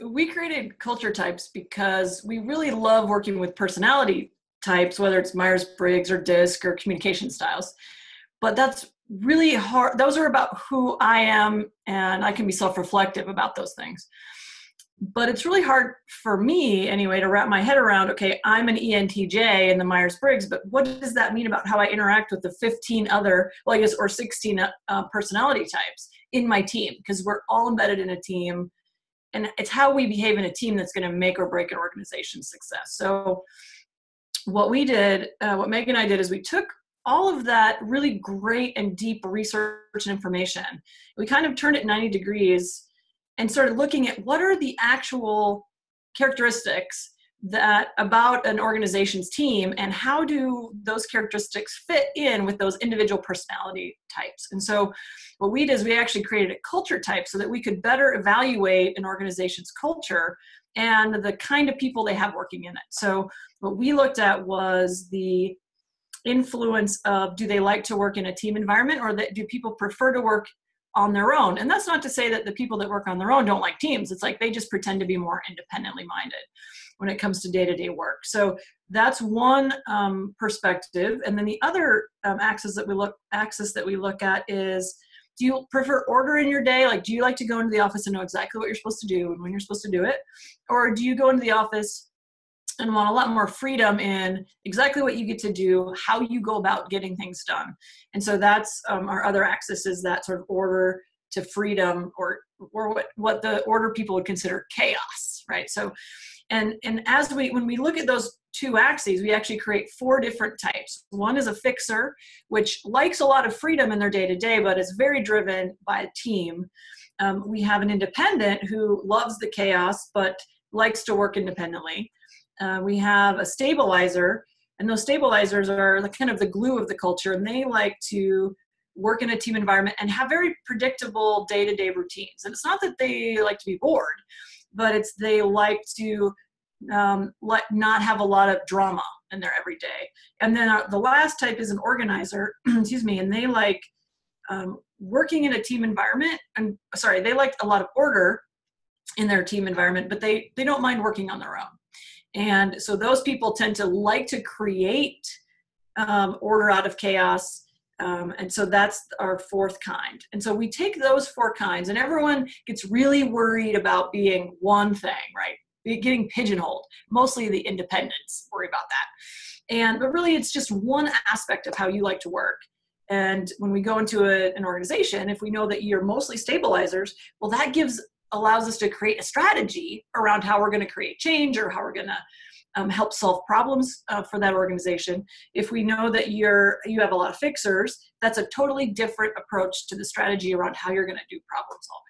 We created culture types because we really love working with personality types, whether it's Myers-Briggs or DISC or communication styles. But that's really hard. Those are about who I am, and I can be self-reflective about those things. But it's really hard for me anyway to wrap my head around, okay, I'm an ENTJ in the Myers-Briggs, but what does that mean about how I interact with the 15 other, well, I guess, or 16 personality types in my team? Because we're all embedded in a team, and it's how we behave in a team that's going to make or break an organization's success. So what we did, what Meg and I did, is we took all of that really great and deep research and information. We kind of turned it 90 degrees and started looking at what are the actual characteristics that about an organization's team, and how do those characteristics fit in with those individual personality types. And so what we did is we actually created a culture type so that we could better evaluate an organization's culture and the kind of people they have working in it. So what we looked at was the influence of, do they like to work in a team environment, or do people prefer to work on their own? And that's not to say that the people that work on their own don't like teams. It's like they just pretend to be more independently minded when it comes to day-to-day work. So that's one perspective. And then the other axis that we look at is, do you prefer order in your day? Like, do you like to go into the office and know exactly what you're supposed to do and when you're supposed to do it? Or do you go into the office and want a lot more freedom in exactly what you get to do, how you go about getting things done? And so that's our other axis, is that sort of order to freedom, or what the order people would consider chaos, right? So, and when we look at those two axes, we actually create 4 different types. One is a fixer, which likes a lot of freedom in their day-to-day, but is very driven by a team. We have an independent who loves the chaos, but likes to work independently. We have a stabilizer, and those stabilizers are kind of the glue of the culture, and they like to work in a team environment and have very predictable day-to-day routines. And it's not that they like to be bored, but it's they like to not have a lot of drama in their everyday. And then the last type is an organizer, excuse me, and they like working in a team environment. They like a lot of order in their team environment, but they don't mind working on their own. And so those people tend to like to create order out of chaos. And so that's our 4th kind. And so we take those 4 kinds, and everyone gets really worried about being one thing, right? Getting pigeonholed. Mostly the independents worry about that. But really it's just one aspect of how you like to work. And when we go into an organization, if we know that you're mostly stabilizers, well, that allows us to create a strategy around how we're going to create change, or how we're going to help solve problems for that organization. If we know that you have a lot of fixers, that's a totally different approach to the strategy around how you're going to do problem solving.